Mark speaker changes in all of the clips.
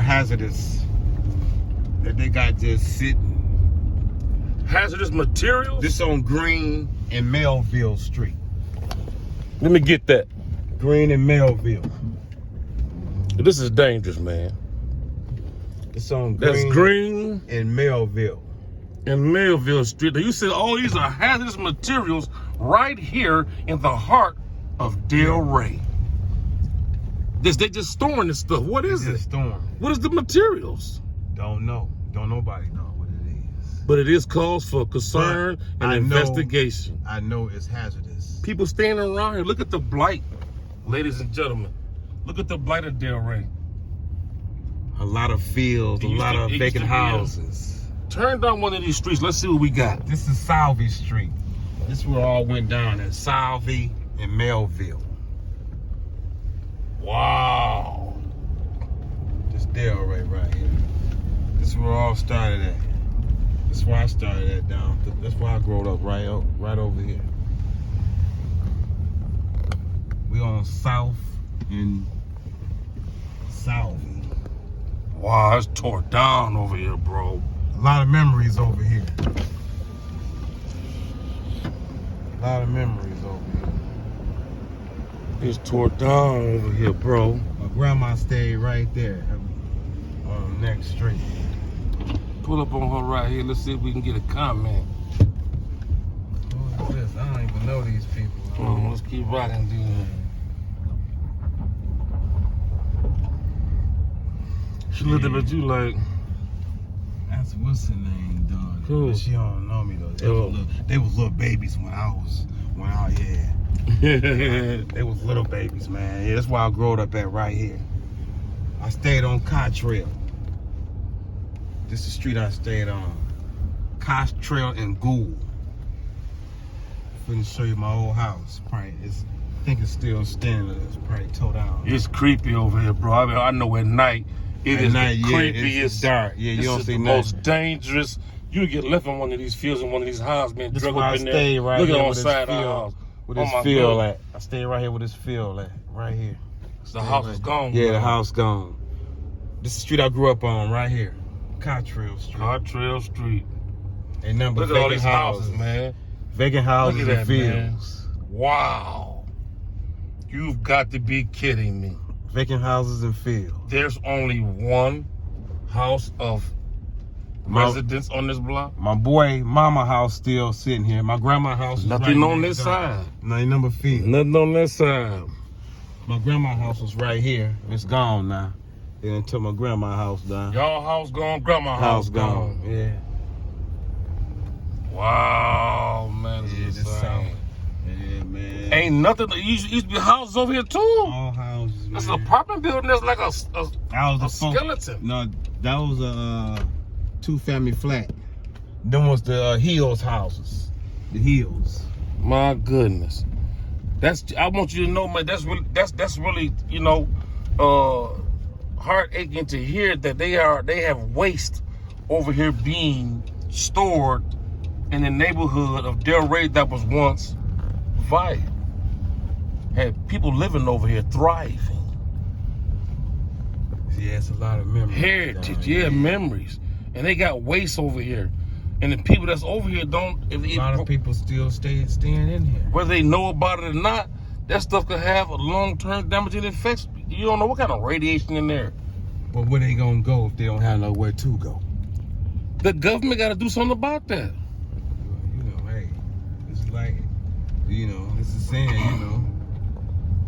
Speaker 1: of hazardous that they got just sitting.
Speaker 2: Hazardous materials?
Speaker 1: This on Green and Melville Street.
Speaker 2: Let me get that.
Speaker 1: Green and Melville.
Speaker 2: This is dangerous, man.
Speaker 1: It's on Green.
Speaker 2: That's Green
Speaker 1: and Melville.
Speaker 2: And Melville Street. Now you said all these are hazardous materials right here in the heart of Delray. They just storing this stuff. What is it?
Speaker 1: Storing.
Speaker 2: What is the materials?
Speaker 1: Don't know. Don't nobody know what it is.
Speaker 2: But it is cause for concern and investigation.
Speaker 1: I know it's hazardous.
Speaker 2: People standing around here. Look at the blight, ladies and gentlemen. Look at the blight of Delray.
Speaker 1: A lot of fields, a lot of vacant houses.
Speaker 2: Turn down one of these streets. Let's see what we got.
Speaker 1: This is Salvey Street. This is where all went down at Salvey and Melville.
Speaker 2: Wow.
Speaker 1: This Delray right here. This is where all started at. That's where I started at down. That's where I grew up right over here. We on South and Salvey.
Speaker 2: Wow, it's tore down over here, bro.
Speaker 1: A lot of memories over here. A lot of memories over here.
Speaker 2: It's tore down over here, bro.
Speaker 1: My grandma stayed right there on the next street.
Speaker 2: Pull up on her right here. Let's see if we can get a comment.
Speaker 1: Who is this? I don't even know these people.
Speaker 2: Let's keep rocking, dude. She looked up at you like,
Speaker 1: that's what's her name, dog.
Speaker 2: Cool.
Speaker 1: But she don't know me though. They was little babies when I was They was little babies, man. Yeah, that's why I grew up at right here. I stayed on Cottrail. This is the street I stayed on. Cottrail and Gould. I'm finna show you my old house. Probably I think it's still standing. It's probably tore down.
Speaker 2: it's creepy over here, bro. I mean, I know at night it is the creepiest.
Speaker 1: It's dark. Yeah, you don't see
Speaker 2: the
Speaker 1: nothing.
Speaker 2: most dangerous. You get left in one of these fields in one of these houses, man.
Speaker 1: This
Speaker 2: Drug
Speaker 1: why
Speaker 2: up
Speaker 1: I
Speaker 2: in there.
Speaker 1: stay right
Speaker 2: Look at
Speaker 1: here
Speaker 2: on the
Speaker 1: with
Speaker 2: side
Speaker 1: this
Speaker 2: of the
Speaker 1: field.
Speaker 2: house.
Speaker 1: With
Speaker 2: Oh
Speaker 1: this
Speaker 2: my
Speaker 1: field
Speaker 2: God.
Speaker 1: at. I stay right here with this field at. Right here.
Speaker 2: The house is gone.
Speaker 1: Yeah,
Speaker 2: bro.
Speaker 1: the house gone. This is the street I grew up on right here. Cottrail Street.
Speaker 2: Cottrail Street.
Speaker 1: Ain't nothing but
Speaker 2: Look at all
Speaker 1: vacant
Speaker 2: these houses, man.
Speaker 1: Vacant houses
Speaker 2: Look at
Speaker 1: and
Speaker 2: that, man.
Speaker 1: fields.
Speaker 2: Wow. You've got to be kidding me.
Speaker 1: Vacant houses and fields.
Speaker 2: There's only one house of residence on this block.
Speaker 1: My boy mama house still sitting here. My grandma house is
Speaker 2: Nothing
Speaker 1: right
Speaker 2: on
Speaker 1: next
Speaker 2: this
Speaker 1: door.
Speaker 2: side.
Speaker 1: No, ain't number field.
Speaker 2: Nothing on that side.
Speaker 1: My grandma house was right here. It's gone now. They done took my grandma house down.
Speaker 2: Y'all house gone, grandma house gone.
Speaker 1: Yeah.
Speaker 2: Wow, man.
Speaker 1: Yeah,
Speaker 2: This
Speaker 1: this
Speaker 2: is
Speaker 1: South.
Speaker 2: insane.
Speaker 1: Yeah, man.
Speaker 2: Ain't nothing. There used to be houses over here too.
Speaker 1: All houses, man.
Speaker 2: That's an apartment building. That's like a
Speaker 1: That was
Speaker 2: skeleton.
Speaker 1: No, that was a two-family flat. Them was the Hills houses. The Hills.
Speaker 2: My goodness. I want you to know, man. That's really, you know, heart aching to hear that they have waste over here being stored in the neighborhood of Delray that was once vibrant. Had people living over here thriving.
Speaker 1: Yeah, it's a lot of memories.
Speaker 2: Heritage, yeah, memories. And they got waste over here. And the people that's over here don't.
Speaker 1: A lot of people still staying in here.
Speaker 2: Whether they know about it or not, that stuff could have a long-term damaging effects. You don't know what kind of radiation in there.
Speaker 1: But where they gonna go if they don't have nowhere to go?
Speaker 2: The government got to do something about that.
Speaker 1: You know, hey, it's like, you know, it's a saying, you know,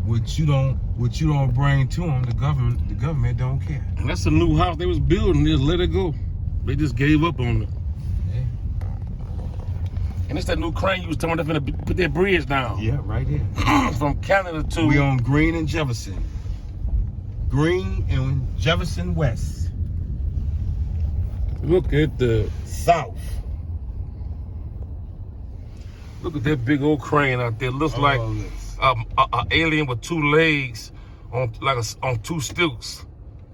Speaker 1: what you don't bring to them, the government don't care.
Speaker 2: And that's a new house they was building. Just let it go. They just gave up on it.
Speaker 1: Yeah.
Speaker 2: And it's that new crane you was telling me they're gonna put that bridge down.
Speaker 1: Yeah, right here.
Speaker 2: From Canada to.
Speaker 1: We on Green and Jefferson. Green and Jefferson West.
Speaker 2: Look at the
Speaker 1: South.
Speaker 2: Look at that big old crane out there. Looks like an alien with two legs on two stilts.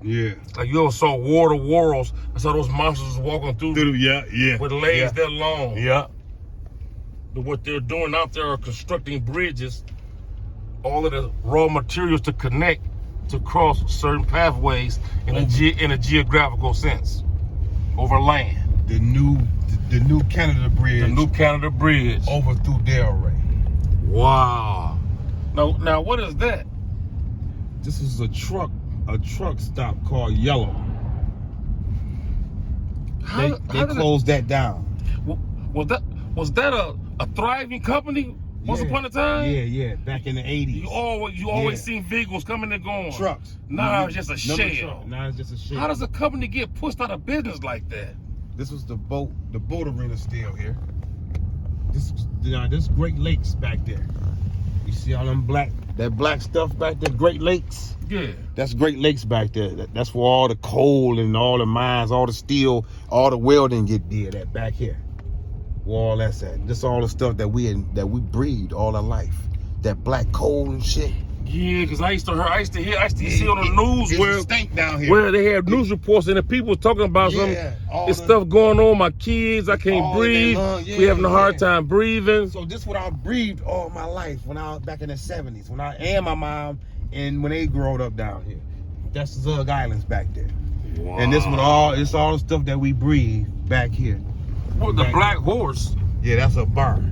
Speaker 1: Yeah.
Speaker 2: Like you ever saw War of the Worlds. I saw those monsters walking through.
Speaker 1: Yeah.
Speaker 2: With legs that long.
Speaker 1: Yeah.
Speaker 2: But what they're doing out there are constructing bridges. All of the raw materials to connect to cross certain pathways in a geographical sense over land.
Speaker 1: The new Canada Bridge.
Speaker 2: The new Canada Bridge
Speaker 1: over through Delray.
Speaker 2: Wow. Now what is that?
Speaker 1: This is a truck stop called Yellow. They closed that down.
Speaker 2: Was that a thriving company once upon a time?
Speaker 1: Yeah. Back in the 80s.
Speaker 2: You always seen vehicles coming and going.
Speaker 1: Trucks.
Speaker 2: Now it's just a shell.
Speaker 1: Now it's just a shell.
Speaker 2: How does a company get pushed out of business like that?
Speaker 1: This was the boat arena still here. This Great Lakes back there. You see all them that black stuff back there, Great Lakes?
Speaker 2: Yeah.
Speaker 1: That's Great Lakes back there. That's where all the coal and all the mines, all the steel, all the welding get did at back here. Where all that's at. This all the stuff that we breathed all our life. That black coal and shit.
Speaker 2: Yeah, because I used to see on the news where
Speaker 1: stink down here.
Speaker 2: Where they have news reports and the people talking about stuff going on. My kids, I can't breathe. We having a hard time breathing.
Speaker 1: So this is what I breathed all my life when I was back in the 70s. When I and my mom and when they growed up down here. That's the Zug Islands back there.
Speaker 2: Wow.
Speaker 1: And it's all the stuff that we breathe back here.
Speaker 2: What, the Black Horse?
Speaker 1: Yeah, that's a bar.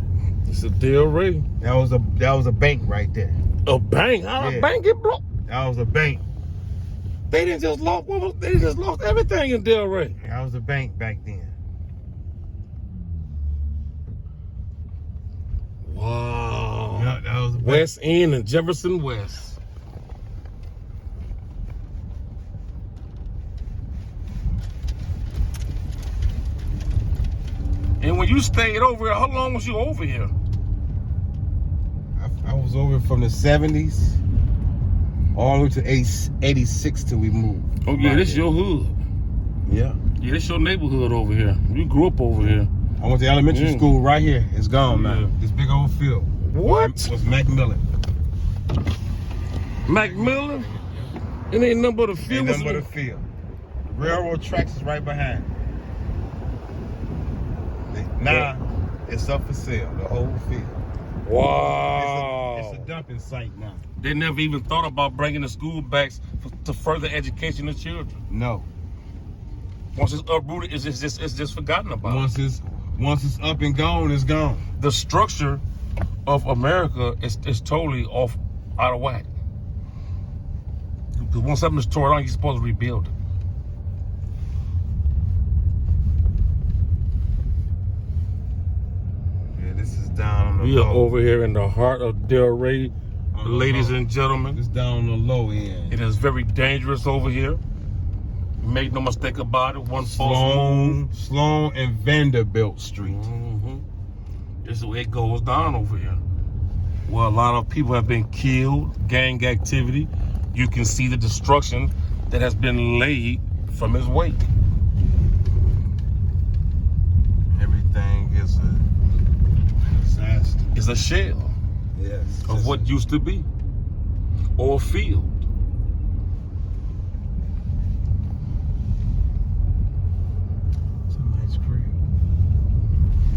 Speaker 2: It's a Delray.
Speaker 1: That was a bank right there.
Speaker 2: A bank? How a bank get broke?
Speaker 1: That was a bank.
Speaker 2: They just lost everything in Delray.
Speaker 1: That was a bank back then.
Speaker 2: Wow.
Speaker 1: Yeah, that was a bank.
Speaker 2: West End and Jefferson West. And when you stayed over here, how long was you over here?
Speaker 1: I was over from the 70s all the way to 86 till we moved.
Speaker 2: Oh yeah, this your hood.
Speaker 1: Yeah.
Speaker 2: Yeah, this your neighborhood over here. You grew up over here.
Speaker 1: I went to elementary school right here. It's gone now. This big old field.
Speaker 2: What?
Speaker 1: Was Macmillan.
Speaker 2: Macmillan? It ain't nothing but a field.
Speaker 1: Ain't nothing but a field. The railroad tracks is right behind. Now it's up for sale, the whole field.
Speaker 2: Wow.
Speaker 1: It's a dumping site now.
Speaker 2: They never even thought about bringing the school back to further education of children.
Speaker 1: No.
Speaker 2: Once it's uprooted, it's just forgotten about.
Speaker 1: Once it's up and gone, it's gone.
Speaker 2: The structure of America is totally out of whack. Because once something is torn down, you're supposed to rebuild it.
Speaker 1: This is down on the
Speaker 2: low.
Speaker 1: low.
Speaker 2: We are over here in the heart of Delray, ladies and gentlemen.
Speaker 1: It's down on the low end.
Speaker 2: It is very dangerous over here. Make no mistake about it. One false move.
Speaker 1: Sloan and Vanderbilt Street.
Speaker 2: This is the way it goes down over here. Well, a lot of people have been killed, gang activity. You can see the destruction that has been laid from his wake.
Speaker 1: Everything is a disaster.
Speaker 2: It's a shell of what used to be, or a field.
Speaker 1: It's a nice crib.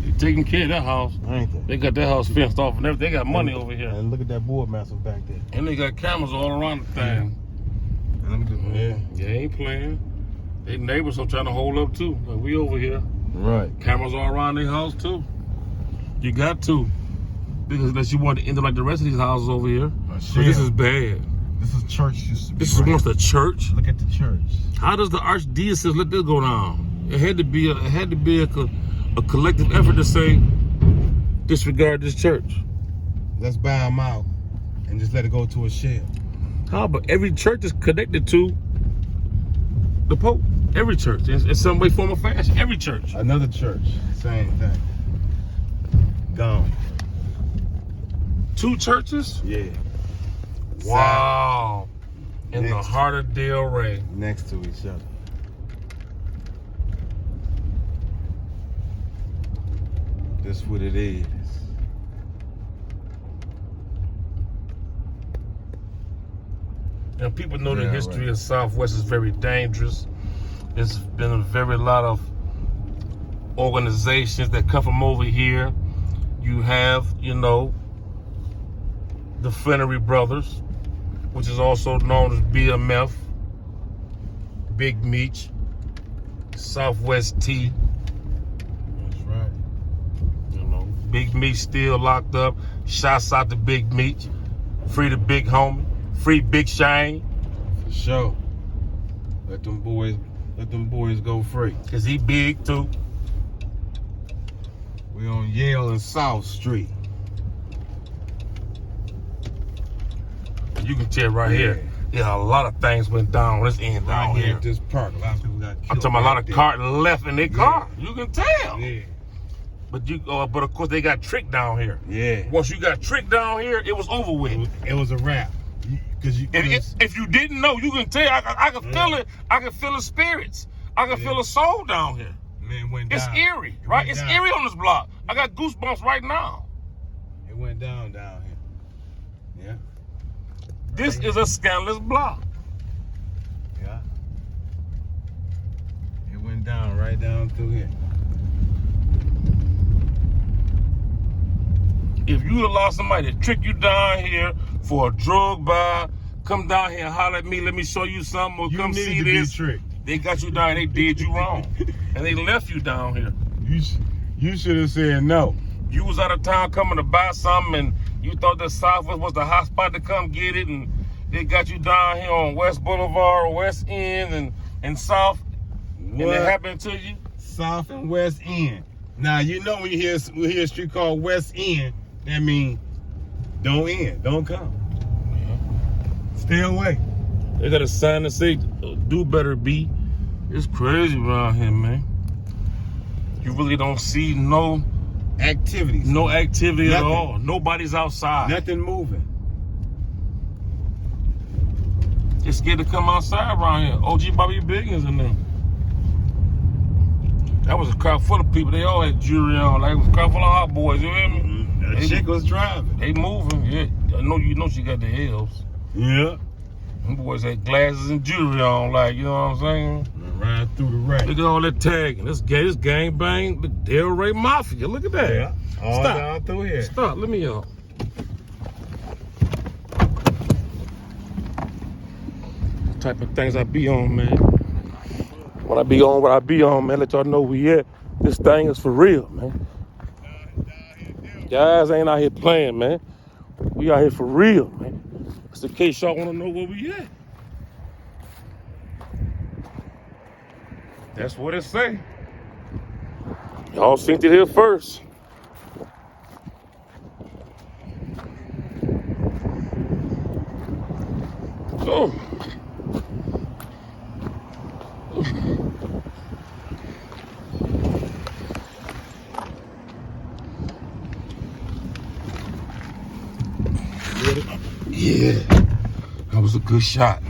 Speaker 2: They're taking care of that house.
Speaker 1: Ain't they?
Speaker 2: They got that house fenced off and everything. They got money over here.
Speaker 1: And look at that board massive back there.
Speaker 2: And they got cameras all around the thing.
Speaker 1: And
Speaker 2: They ain't playing. They neighbors are trying to hold up too. Like we over here.
Speaker 1: Right.
Speaker 2: Cameras all around their house too. You got to. Because unless you want to end up like the rest of these houses over here. So this is bad.
Speaker 1: This is church used to be.
Speaker 2: This is once the church.
Speaker 1: Look at the church.
Speaker 2: How does the archdiocese let this go down? It had to be a collective effort to say disregard this church.
Speaker 1: Let's buy them out and just let it go to a shell.
Speaker 2: How? But every church is connected to the Pope. Every church, in some way, form, or fashion. Every church.
Speaker 1: Another church, same thing. Gone.
Speaker 2: 2 churches?
Speaker 1: Yeah.
Speaker 2: Wow. In the heart of Delray.
Speaker 1: Next to each other. That's what it is.
Speaker 2: And people know the history of Southwest is very dangerous. There's been a very lot of organizations that come from over here. You have, the Flannery brothers, which is also known as BMF, Big Meech, SouthWest T.
Speaker 1: That's right.
Speaker 2: You know, Big Meech still locked up. Shouts out to Big Meech. Free the big homie. Free Big Shane.
Speaker 1: For sure. Let them boys go free.
Speaker 2: Cause he big too.
Speaker 1: We on Yale and South Street.
Speaker 2: You can tell right here. Yeah, a lot of things went down on this end down
Speaker 1: Right
Speaker 2: here.
Speaker 1: at this park, a lot of people got killed.
Speaker 2: I'm talking about a lot
Speaker 1: right
Speaker 2: of
Speaker 1: there.
Speaker 2: cars left in their car. You can tell.
Speaker 1: Yeah.
Speaker 2: But of course they got tricked down here.
Speaker 1: Yeah.
Speaker 2: Once you got tricked down here, it was over with.
Speaker 1: It was a wrap. Cause
Speaker 2: If you didn't know, you can tell. I can feel it. I can feel the spirits. I can feel the soul down here.
Speaker 1: man went
Speaker 2: It's
Speaker 1: down.
Speaker 2: eerie, right?
Speaker 1: went
Speaker 2: It's
Speaker 1: down.
Speaker 2: eerie on this block. I got goosebumps right now.
Speaker 1: It went down here. Yeah.
Speaker 2: This is a scandalous block.
Speaker 1: Yeah. It went down right down through here.
Speaker 2: If you allow somebody to trick you down here for a drug buy, come down here and holler at me, let me show you something, or
Speaker 1: You
Speaker 2: come
Speaker 1: need
Speaker 2: see
Speaker 1: to
Speaker 2: this.
Speaker 1: be tricked.
Speaker 2: They got you down, they did you wrong. And they left you down here.
Speaker 1: You should have said no.
Speaker 2: You was out of town coming to buy something and you thought the SouthWest was the hot spot to come get it, and they got you down here on West Boulevard or West End and South, and it happened to you?
Speaker 1: South and West End. Now you know when you hear a street called West End, that means don't end, don't come. Stay away.
Speaker 2: They got a sign that say, do better, B. It's crazy around here, man. You really don't see no
Speaker 1: Activities.
Speaker 2: activity at
Speaker 1: Nothing.
Speaker 2: all. Nobody's outside.
Speaker 1: Nothing moving.
Speaker 2: They're scared to come outside around here. OG Bobby Biggins and them. That was a crowd full of people. They all had jewelry on. Like, it was a crowd full of hot boys. You hear me?
Speaker 1: The chick was driving.
Speaker 2: They moving. Yeah, you know she got the L's.
Speaker 1: Yeah.
Speaker 2: Them boys had glasses and jewelry on. Like, you know what I'm saying?
Speaker 1: Right through the rack.
Speaker 2: Look at all that tagging. This gang bang. The Delray Mafia. Look at that.
Speaker 1: Yeah. All
Speaker 2: Stop.
Speaker 1: down through here.
Speaker 2: Stop. Let me type of things I be on, man. When I be on, man, let y'all know we at. This thing is for real, man. Guys ain't out here playing, man. We out here for real, man. Just in case y'all want to know where we at. That's what it say. Y'all seen it here first. Oh. Yeah, that was a good shot.